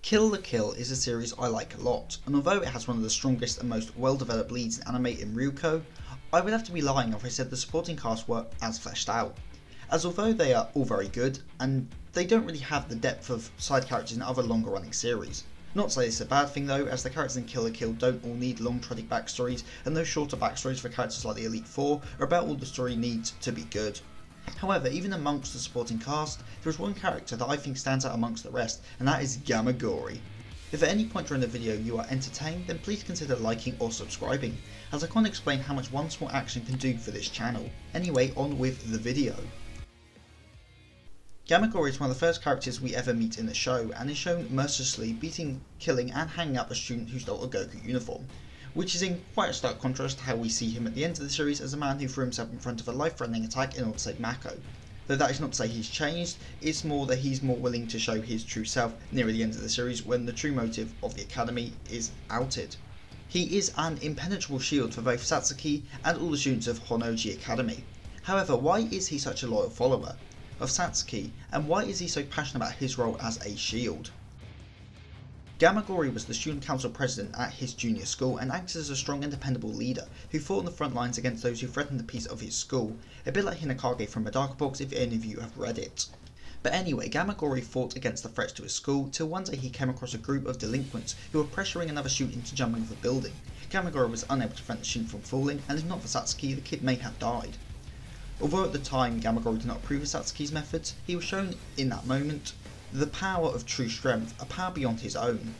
Kill la Kill is a series I like a lot, and although it has one of the strongest and most well-developed leads in anime in Ryuko, I would have to be lying if I said the supporting cast were as fleshed out, as although they are all very good, and they don't really have the depth of side characters in other longer running series. Not to say this is a bad thing though, as the characters in Kill la Kill don't all need long tragic backstories, and those shorter backstories for characters like the Elite Four are about all the story needs to be good. However, even amongst the supporting cast, there is one character that I think stands out amongst the rest, and that is Gamagori. If at any point during the video you are entertained, then please consider liking or subscribing, as I can't explain how much one small action can do for this channel. Anyway, on with the video. Gamagori is one of the first characters we ever meet in the show, and is shown mercilessly beating, killing and hanging up a student who stole a Goku uniform, which is in quite a stark contrast to how we see him at the end of the series as a man who threw himself in front of a life-threatening attack in order to save Mako. Though that is not to say he's changed, it's more that he's more willing to show his true self near the end of the series when the true motive of the academy is outed. He is an impenetrable shield for both Satsuki and all the students of Honnoji Academy. However, why is he such a loyal follower of Satsuki, and why is he so passionate about his role as a shield? Gamagori was the student council president at his junior school and acted as a strong and dependable leader who fought on the front lines against those who threatened the peace of his school, a bit like Hinokage from Madarka Box if any of you have read it. But anyway, Gamagori fought against the threats to his school till one day he came across a group of delinquents who were pressuring another student into jumping off a building. Gamagori was unable to prevent the student from falling, and if not for Satsuki, the kid may have died. Although at the time Gamagori did not approve of Satsuki's methods, he was shown in that moment the power of true strength, a power beyond his own.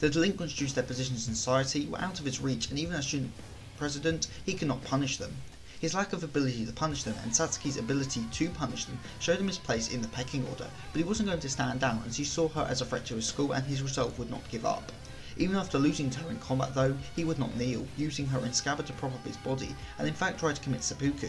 The delinquents, due to their positions in society, were out of his reach, and even as student president, he could not punish them. His lack of ability to punish them and Satsuki's ability to punish them showed him his place in the pecking order, but he wasn't going to stand down as he saw her as a threat to his school and his resolve would not give up. Even after losing to her in combat though, he would not kneel, using her in scabbard to prop up his body, and in fact tried to commit seppuku.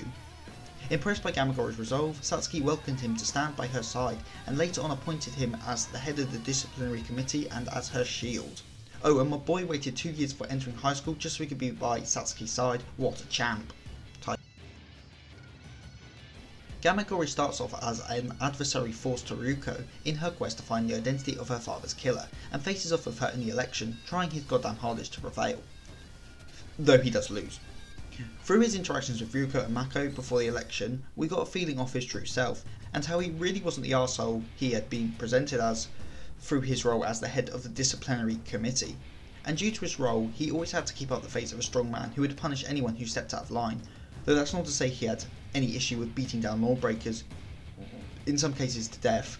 Impressed by Gamagori's resolve, Satsuki welcomed him to stand by her side, and later on appointed him as the head of the disciplinary committee and as her shield. Oh, and my boy waited 2 years before entering high school just so he could be by Satsuki's side. What a champ. Gamagori starts off as an adversary force to Ryuko in her quest to find the identity of her father's killer, and faces off with her in the election, trying his goddamn hardest to prevail. Though he does lose. Through his interactions with Ryuko and Mako before the election, we got a feeling of his true self, and how he really wasn't the arsehole he had been presented as through his role as the head of the disciplinary committee. And due to his role, he always had to keep up the face of a strong man who would punish anyone who stepped out of line, though that's not to say he had any issue with beating down lawbreakers, in some cases to death.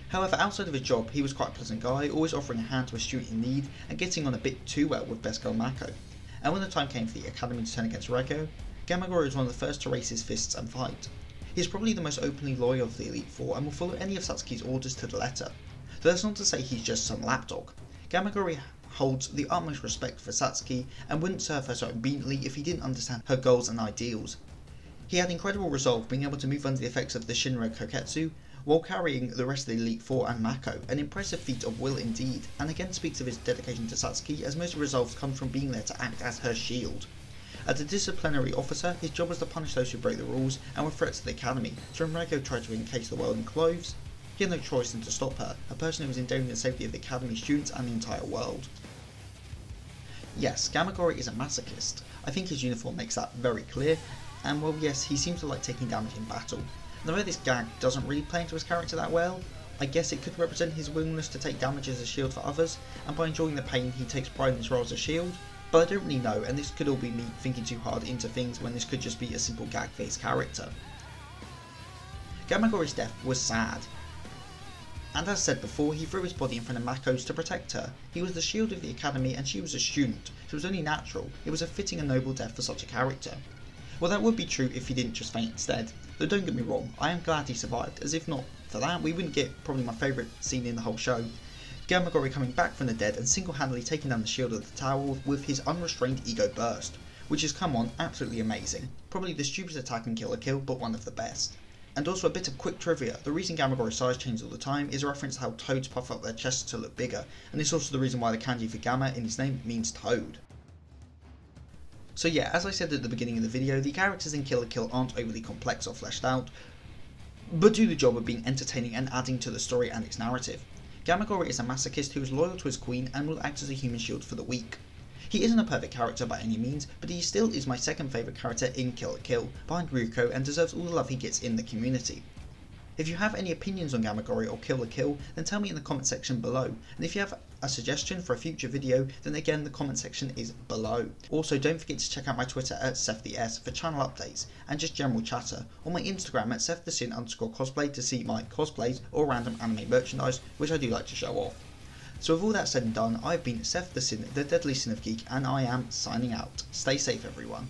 However, outside of his job, he was quite a pleasant guy, always offering a hand to a student in need, and getting on a bit too well with best girl Mako. And when the time came for the academy to turn against Rego, Gamagori was one of the first to raise his fists and fight. He is probably the most openly loyal of the Elite Four and will follow any of Satsuki's orders to the letter. Though that's not to say he's just some lapdog. Gamagori holds the utmost respect for Satsuki and wouldn't serve her so obediently if he didn't understand her goals and ideals. He had incredible resolve, being able to move under the effects of the Shinra Koketsu while carrying the rest of the Elite Four and Mako, an impressive feat of will indeed, and again speaks of his dedication to Satsuki, as most of his resolve comes from being there to act as her shield. As a disciplinary officer, his job was to punish those who break the rules and were threats to the academy, so when Rego tried to encase the world in clothes, he had no choice than to stop her, a person who was endangering the safety of the academy students and the entire world. Yes, Gamagori is a masochist. I think his uniform makes that very clear, and well yes, he seems to like taking damage in battle. And although this gag doesn't really play into his character that well, I guess it could represent his willingness to take damage as a shield for others, and by enjoying the pain he takes pride in his role as a shield, but I don't really know, and this could all be me thinking too hard into things when this could just be a simple gag for his character. Gamagori's death was sad, and as said before, he threw his body in front of Mako's to protect her. He was the shield of the academy and she was a student, so it was only natural, it was a fitting and noble death for such a character. Well, that would be true if he didn't just faint instead, though don't get me wrong, I am glad he survived, as if not for that, we wouldn't get probably my favourite scene in the whole show, Gamagori coming back from the dead and single-handedly taking down the shield of the tower with his unrestrained ego burst, which is, come on, absolutely amazing. Probably the stupidest attack in Kill la Kill, but one of the best. And also a bit of quick trivia, the reason Gamagori's size changes all the time is a reference to how toads puff up their chests to look bigger, and it's also the reason why the kanji for Gamma in his name means toad. So yeah, as I said at the beginning of the video, the characters in Kill la Kill aren't overly complex or fleshed out, but do the job of being entertaining and adding to the story and its narrative. Gamagori is a masochist who is loyal to his queen and will act as a human shield for the weak. He isn't a perfect character by any means, but he still is my second favourite character in Kill la Kill, behind Ryuko, and deserves all the love he gets in the community. If you have any opinions on Gamagori or Kill la Kill, then tell me in the comment section below, and if you have a suggestion for a future video, then again the comment section is below. Also, don't forget to check out my Twitter at SethTheS for channel updates and just general chatter, or my Instagram at SethTheSin_cosplay to see my cosplays or random anime merchandise, which I do like to show off. So with all that said and done, I've been Seth the Sin, the Deadly Sin of Geek, and I am signing out. Stay safe everyone.